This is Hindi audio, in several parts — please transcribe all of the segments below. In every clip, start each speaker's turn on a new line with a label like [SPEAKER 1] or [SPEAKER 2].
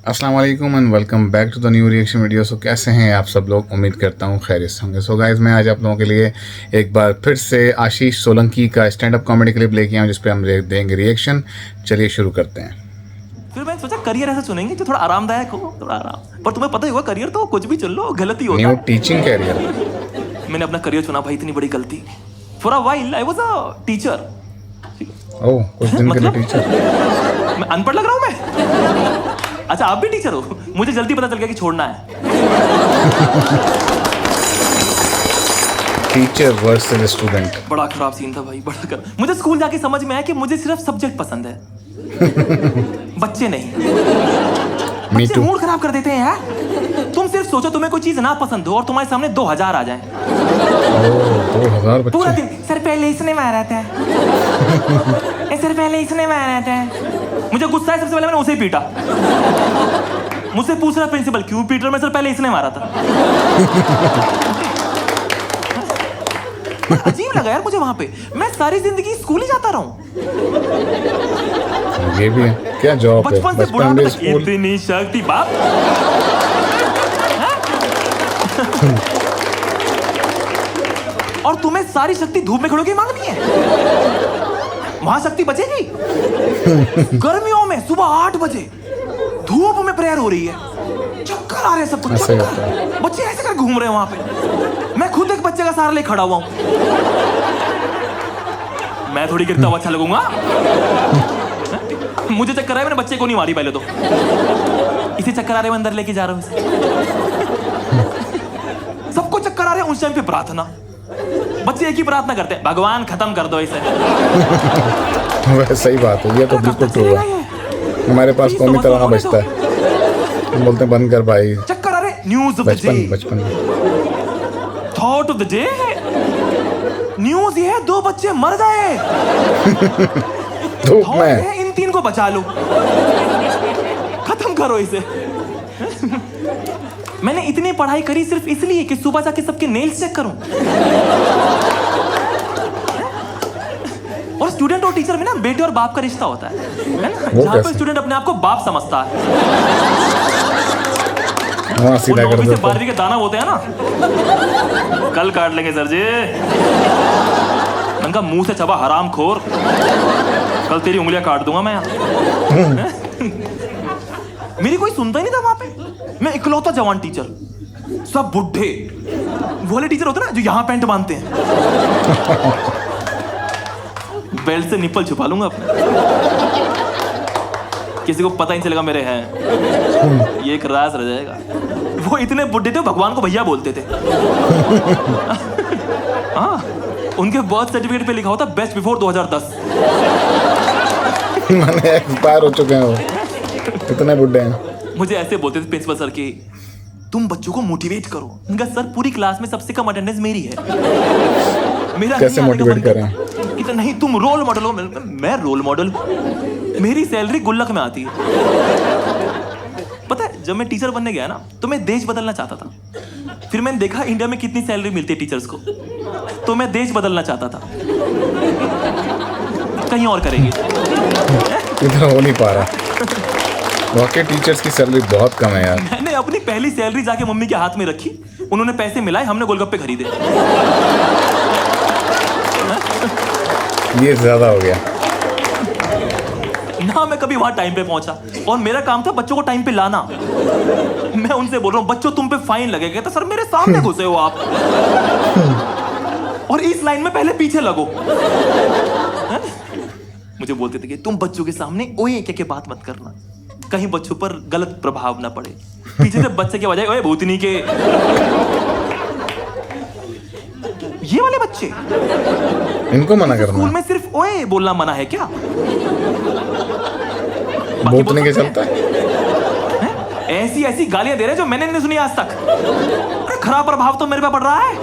[SPEAKER 1] अस्सलाम वालेकुम and welcome back to the new reaction video. So कैसे हैं आप सब लोग? उम्मीद करता हूँ खैरियत से होंगे। सो गाइस, मैं आज आप लोगों के लिए एक बार फिर से आशीष सोलंकी का स्टैंड अप कॉमेडी क्लिप लेके आया हूँ, जिस पे हम देंगे रिएक्शन। चलिए शुरू करते हैं।
[SPEAKER 2] फिर मैंने सोचा करियर ऐसा चुनेंगे जो थोड़ा आरामदायक हो, थोड़ा आराम। पर तुम्हें पता ही होगा करियर तो कुछ भी चुन लो गलत ही होता
[SPEAKER 1] न्यू
[SPEAKER 2] है।
[SPEAKER 1] Teaching career.
[SPEAKER 2] मैंने अपना करियर चुना भाई, इतनी बड़ी गलती। For a while I was a teacher.
[SPEAKER 1] Oh, कुछ दिन के लिए टीचर।
[SPEAKER 2] मैं अनपढ़ लग रहा हूँ मैं? अच्छा, आप भी टीचर हो? मुझे जल्दी पता चल गया कि छोड़ना है।
[SPEAKER 1] Teacher versus student.
[SPEAKER 2] बड़ा खराब सीन था भाई, बड़ा खराब। मुझे स्कूल जाके समझ में आया कि मुझे सिर्फ सब्जेक्ट पसंद है, बच्चे नहीं। बच्चे मूड खराब कर देते हैं यार। तुम सिर्फ सोचो तुम्हें कोई चीज ना पसंद हो और तुम्हारे सामने 2000 आ जाए।
[SPEAKER 1] 2000 बच्चे।
[SPEAKER 2] पूरा दिन सर पहले इसने मारा था, सर पहले इसने मारा था। मुझे गुस्सा है, सबसे पहले मैंने उसे ही पीटा। मुझसे पूछ रहा प्रिंसिपल क्यों पीट रहा? मैं सर पहले इसने मारा था। अजीब लगा यार मुझे वहां पे। मैं सारी जिंदगी स्कूल ही जाता रहूं।
[SPEAKER 1] ये भी है क्या जॉब है?
[SPEAKER 2] बचपन से बुढ़ापे
[SPEAKER 1] में
[SPEAKER 2] तक
[SPEAKER 1] स्कूल।
[SPEAKER 2] इतनी शक्ति बाप। और तुम्हें सारी शक्ति धूप में खड़ो के मांगनी है? वहां शक्ति बचेगी? गर्मियों में सुबह 8 बजे धूप में प्रेयर हो रही है, चक्कर आ रहे हैं सबको,
[SPEAKER 1] ऐसे होता है।
[SPEAKER 2] बच्चे ऐसे कर घूम रहे हैं वहां पे। मैं खुद एक बच्चे का सहारा ले खड़ा हुआ हूं। मैं थोड़ी गिरता हुआ अच्छा लगूंगा? मुझे चक्कर आया, मैंने बच्चे को नहीं मारी पहले तो। इसे चक्कर आ रहे, मैं अंदर लेके जा रहा हूं इसे। सबको चक्कर आ रहे हैं। उस टाइम पे प्रार्थना, बच्चे एक ही प्रार्थना करते हैं, भगवान खत्म कर दो इसे।
[SPEAKER 1] वह सही बात है, ये तो बिल्कुल ट्रू है। हमारे पास कौमी तरह बचता है, हम बोलते हैं बंद कर भाई।
[SPEAKER 2] चक्कर आ रहे। News of the day.
[SPEAKER 1] बचपन
[SPEAKER 2] thought of the day. News ये है 2 बच्चे मर गए।
[SPEAKER 1] धूप में।
[SPEAKER 2] इन 3 को बचा लो, खत्म करो इसे। मैंने इतनी पढ़ाई करी सिर्फ इसलिए कि सुबह जाके सबके नेल्स चेक करूं। और स्टूडेंट और टीचर में ना बेटे और बाप का रिश्ता होता है ना? जहां पे स्टूडेंट अपने आप को बाप समझता है,
[SPEAKER 1] वहां सीधा कर देते।
[SPEAKER 2] 12वीं के दाना होते हैं ना, कल काट लेंगे सर जी। उनका मुंह से चबा हराम खोर, कल तेरी उंगलियां काट दूंगा मैं। मेरी कोई सुनता ही नहीं था वहां पे। मैं इकलौता जवान टीचर, सब बुढ़े। वो वाले टीचर होते ना जो यहां पैंट बांधते हैं। बेल्ट से निप्पल छुपा लूंगा अपने, किसी को पता ही नहीं चलेगा मेरे हैं। ये एक राज रह जाएगा। वो इतने बुढ़े थे, भगवान को भैया बोलते थे। हाँ, उनके बर्थ सर्टिफिकेट पे लिखा होता बेस्ट बिफोर 2010।
[SPEAKER 1] मैंने एक्सपायर हो चुके हैं वो, इतने बुढ़े हैं।
[SPEAKER 2] मुझे ऐसे बोलते थे प्रिंसिपल सर कि तुम बच्चों को मोटिवेट करो। उनका सर पूरी क्लास में सबसे कम अटेंडेंस मेरी है। मेरा
[SPEAKER 1] कैसे मोटिवेट करें?
[SPEAKER 2] कि तो नहीं तुम रोल मॉडल हो। मैं रोल मॉडल हूं? मेरी सैलरी गुल्लक में आती है। पता है, जब मैं टीचर बनने गया ना तो मैं देश बदलना चाहता था। फिर मैंने देखा इंडिया में कितनी सैलरी मिलती है टीचर्स को, तो मैं देश बदलना चाहता था। कहीं और करेंगे,
[SPEAKER 1] इधर हो नहीं पा रहा। वाकई टीचर्स की सैलरी बहुत कम है यार।
[SPEAKER 2] मैंने अपनी पहली सैलरी जाके मम्मी के हाथ में रखी, उन्होंने पैसे मिलाए, हमने गोलगप्पे खरीदे।
[SPEAKER 1] ये ज्यादा हो गया
[SPEAKER 2] ना। मैं कभी वहां टाइम पे पहुंचा और मेरा काम था बच्चों को टाइम पे लाना। मैं उनसे बोल रहा हूं बच्चों तुम पे फाइन लगेगा। तो सर मेरे सामने घुसे हो आप, और इस लाइन में पहले पीछे लगो। मुझे बोलते थे कि तुम बच्चों के सामने ओए के बात मत करना, कहीं बच्चों पर गलत प्रभाव ना पड़े। पीछे से बच्चे के बजाय ओए भूतनी के। ये वाले बच्चे,
[SPEAKER 1] इनको मना करना।
[SPEAKER 2] स्कूल में सिर्फ ओए बोलना मना है क्या?
[SPEAKER 1] भूतनी के चलता है।
[SPEAKER 2] ऐसी ऐसी गालियां दे रहे हैं जो मैंने नहीं सुनी आज तक। अरे खराब प्रभाव तो मेरे पे पड़ रहा है।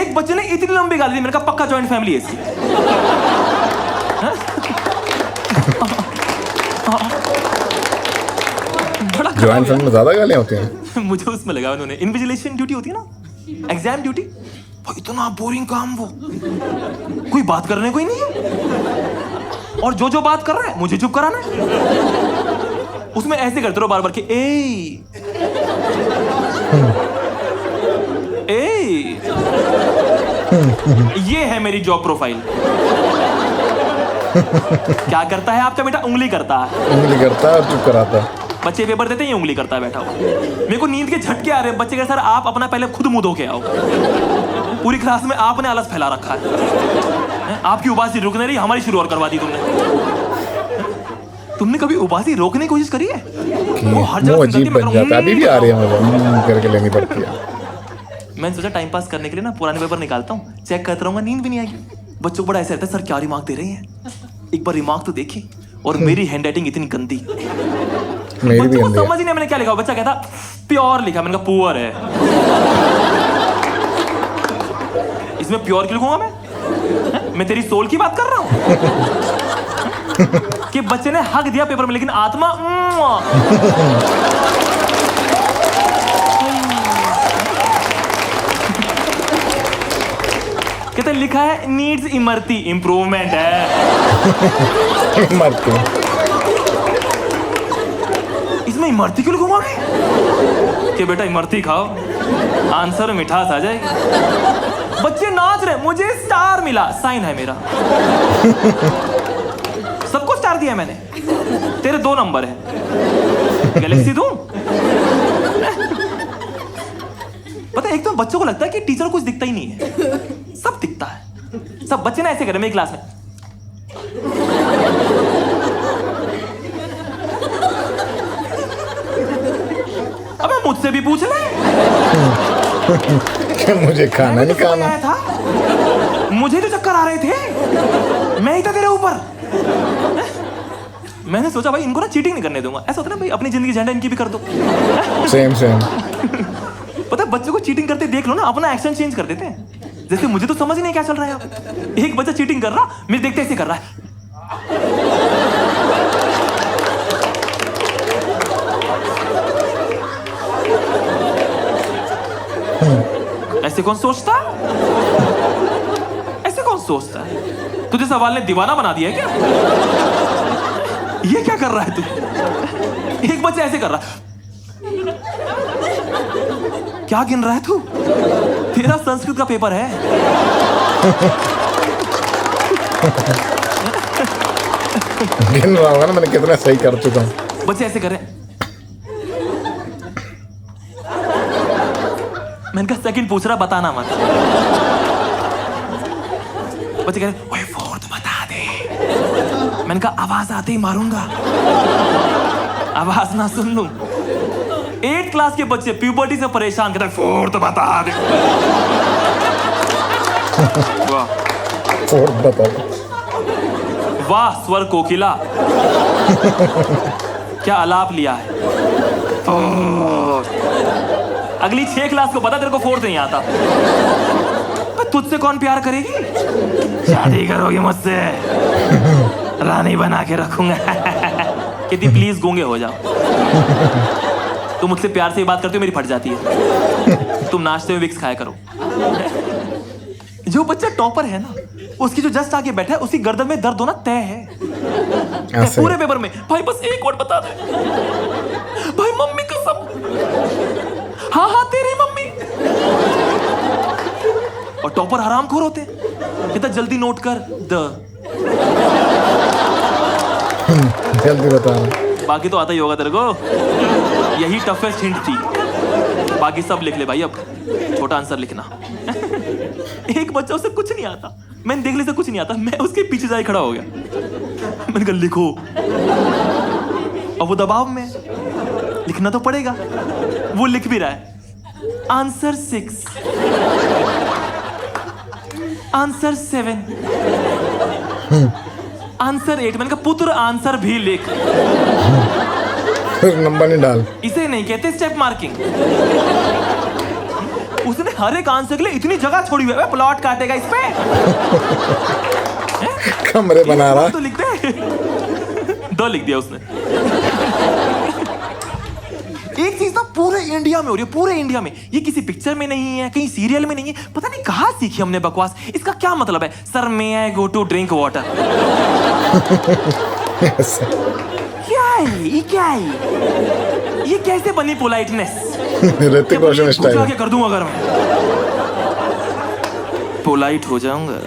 [SPEAKER 2] एक बच्चे ने इतनी लंबी गाली दी, मैंने कहा पक्का जॉइंट फैमिली है इसकी।
[SPEAKER 1] जॉइंट फैमिली में ज्यादा गालियां होती हैं।
[SPEAKER 2] मुझे उसमें लगा उन्होंने इन्विजिलेशन ड्यूटी होती है ना, एग्जाम ड्यूटी। इतना बोरिंग काम वो, कोई बात करने को ही नहीं है। और जो बात कर रहा है मुझे चुप कराना है। उसमें ऐसे करते रहो बार बार कि ए ये है मेरी जॉब प्रोफाइल। क्या करता है आपका बेटा? उंगली करता है
[SPEAKER 1] और चुप कराता है।
[SPEAKER 2] बच्चे पेपर देते हैं, ये उंगली करता है बैठा हुआ। मेरे को नींद के झटके आ रहे हैं। बच्चे कहते सर आप अपना पहले खुद मुंह धो के आओ। पूरी क्लास में आपने आलस फैला रखा है। आपकी उबासी रुक नहीं रही, हमारी शुरू और करवा दी तुमने कभी उबासी रोकने की कोशिश करी है? वो हर जगह
[SPEAKER 1] अजीब बन जाता है। अभी भी आ रही है मुझे करके लेनी पड़ती है।
[SPEAKER 2] मैंने सोचा टाइम पास करने के लिए ना पुराने पेपर निकालता हूँ, चेक करता रहूंगा, नींद भी नहीं आएगी। बच्चों को बड़ा ऐसा रहता है, सर क्या रिमार्क दे रहे हैं, एक बार रिमार्क तो देखिए। और मेरी हैंडराइटिंग इतनी गंदी, बच्चों को समझ ही नहीं मैंने क्या लिखा। बच्चा कहता प्योर लिखा, मैंने कहा पुअर है। इसमें प्योर क्यों लिखूंगा मैं तेरी सोल की बात कर रहा हूं। कि बच्चे ने हक दिया पेपर में, लेकिन आत्मा कहते लिखा है नीड्स इमरती, इंप्रूवमेंट है। इसमें इमरती क्यों लिखूंगा मैं? कि बेटा इमरती खाओ, आंसर में मिठास आ जाएगी। बच्चे नाच रहे, मुझे स्टार मिला, साइन है मेरा। सबको स्टार दिया मैंने। तेरे 2 नंबर है, गैलेक्सी दूं? पता है, एक तो बच्चों को लगता है कि टीचर कुछ दिखता ही नहीं है, सब दिखता है। सब बच्चे ना ऐसे कर रहे मेरी क्लास में। अबे मुझसे भी पूछ ले।
[SPEAKER 1] मुझे खाना नहीं खाना
[SPEAKER 2] था, मुझे तो चक्कर आ रहे थे, मैं ही था तेरे ऊपर। मैंने सोचा भाई इनको ना चीटिंग नहीं करने दूंगा। ऐसा होता है ना भाई, अपनी जिंदगी झंडा इनकी भी कर दो।
[SPEAKER 1] सेम
[SPEAKER 2] पता है बच्चों को चीटिंग करते देख लो ना, अपना एक्शन चेंज कर देते हैं। जैसे मुझे तो समझ ही नहीं क्या चल रहा है। एक बच्चा चीटिंग कर रहा, मेरे देखते ऐसे कर रहा है। ऐसे कौन सोचता? ऐसे कौन सोचता है? तुझे सवाल ने दीवाना बना दिया है क्या? ये क्या कर रहा है तू? एक बच्चा ऐसे कर रहा है। क्या गिन रहा है तू? तेरा संस्कृत का पेपर है।
[SPEAKER 1] गिन रहा होगा ना मैंने कितना सही कर चुका हूं।
[SPEAKER 2] बच्चे ऐसे कर रहे हैं। मैंने कहा सेकंड पूछ रहा, बताना मत। बच्चे कह रहे ओए फोर्थ बता दे। मैंने कहा आवाज आते ही मारूंगा, आवाज ना सुन लूं। 8th क्लास के बच्चे प्यूबर्टी से परेशान, कहते फोर्थ बता दे। वाह
[SPEAKER 1] फोर्थ बता दे।
[SPEAKER 2] वाह स्वर कोकिला, क्या आलाप लिया है। अगली 6 क्लास को पता तेरे को फोर्थ नहीं आता। तुझसे कौन प्यार करेगी? शादी करोगी मुझसे, रानी बना के रखूंगा। कहती प्लीज गूंगे हो जाओ। तुम मुझसे प्यार से बात करते हो, मेरी फट जाती है। तुम नाश्ते में विक्स खाया करो। जो बच्चा टॉपर है ना, उसकी जो जस्ट आगे बैठा है, उसकी गर्दन में दर्द होना तय है। पूरे पेपर में भाई बस एक वर्ड बता दे भाई, मम्मी कसम। हाँ हाँ तेरी मम्मी। और टॉपर हरामखोर होते हैं, कहता जल्दी नोट कर
[SPEAKER 1] जल्दी बता।
[SPEAKER 2] बाकी तो आता ही होगा तेरे को। यही टफेस्ट हिंट थी, बाकी सब लिख ले भाई। अब छोटा आंसर लिखना। एक बच्चा, उसे कुछ नहीं आता, मैंने देख लिया कुछ नहीं आता, मैं उसके पीछे जाके खड़ा हो गया। मैंने कहा लिखो। अब वो दबाव में, लिखना तो पड़ेगा। वो लिख भी रहा है आंसर 6, आंसर 7, आंसर 8। मैंने कहा पुत्र आंसर भी लिख।
[SPEAKER 1] नंबर नहीं डाल।
[SPEAKER 2] इसे नहीं कहते स्टेप मार्किंग। उसने हर एक आंसर के लिए इतनी जगह छोड़ी हुई है, प्लॉट काटेगा इस पे।
[SPEAKER 1] कमरे बना रहा
[SPEAKER 2] तो लिख दे। 2 लिख दिया उसने। एक चीज ना पूरे इंडिया में हो रही है, पूरे इंडिया में। ये किसी पिक्चर में नहीं है, कहीं सीरियल में नहीं है, पता नहीं कहाँ सीखी हमने बकवास। इसका क्या मतलब है? Sir may I go to drink water. क्या ये क्या है ये कैसे बनी पोलाइटनेस?
[SPEAKER 1] ऋतिक रोशन स्टाइल।
[SPEAKER 2] क्या कर दूंगा अगर मैं पोलाइट हो जाऊंगा?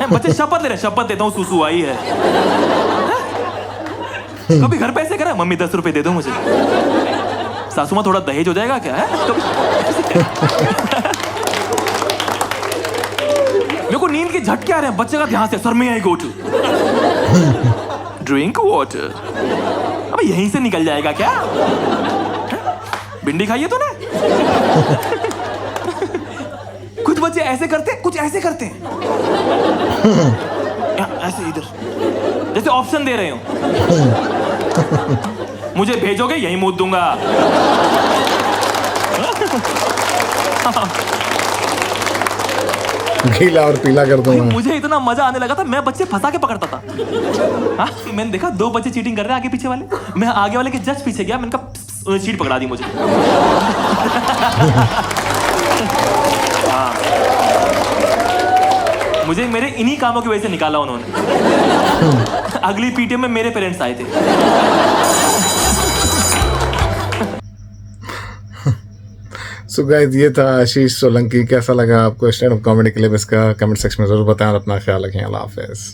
[SPEAKER 2] बच्चे शपथ ले रहे, शपथ देता हूँ सुसु आई है। कभी घर पे ऐसे करा, मम्मी 10 रुपए दे दो मुझे, सासू माँ थोड़ा दहेज हो जाएगा क्या है? मेरे को नींद के झटके आ रहे हैं, बच्चे का ध्यान से, सर में आई गो टू ड्रिंक वाटर। अब यहीं से निकल जाएगा क्या? भिंडी खाइए तूने? कुछ बच्चे ऐसे करते, कुछ ऐसे करते हैं, ऐसे इधर, जैसे ऑप्शन दे रहे हो, मुझे भेजोगे यही मूत दूंगा।
[SPEAKER 1] गीला और पीला कर दूंगा।
[SPEAKER 2] मुझे इतना मजा आने लगा था, मैं बच्चे फंसा के पकड़ता था। हाँ, मैंने देखा 2 बच्चे चीटिंग कर रहे हैं आगे पीछे वाले, मैं आगे वाले के जस्ट पीछे गया, मैंने कहा चीट पकड़ा दी मुझे। हाँ, मुझे मेरे इन्हीं कामों की वजह से निकाला उन्होंने। अगली पीटीएम में मेरे पेरेंट्स आए थे।
[SPEAKER 1] सो गाइस, ये था आशीष सोलंकी। कैसा लगा आपको स्टैंड अप कॉमेडी क्लिप? इसका कमेंट सेक्शन में जरूर बताएं और अपना ख्याल रखें। अल्लाह हाफिज़।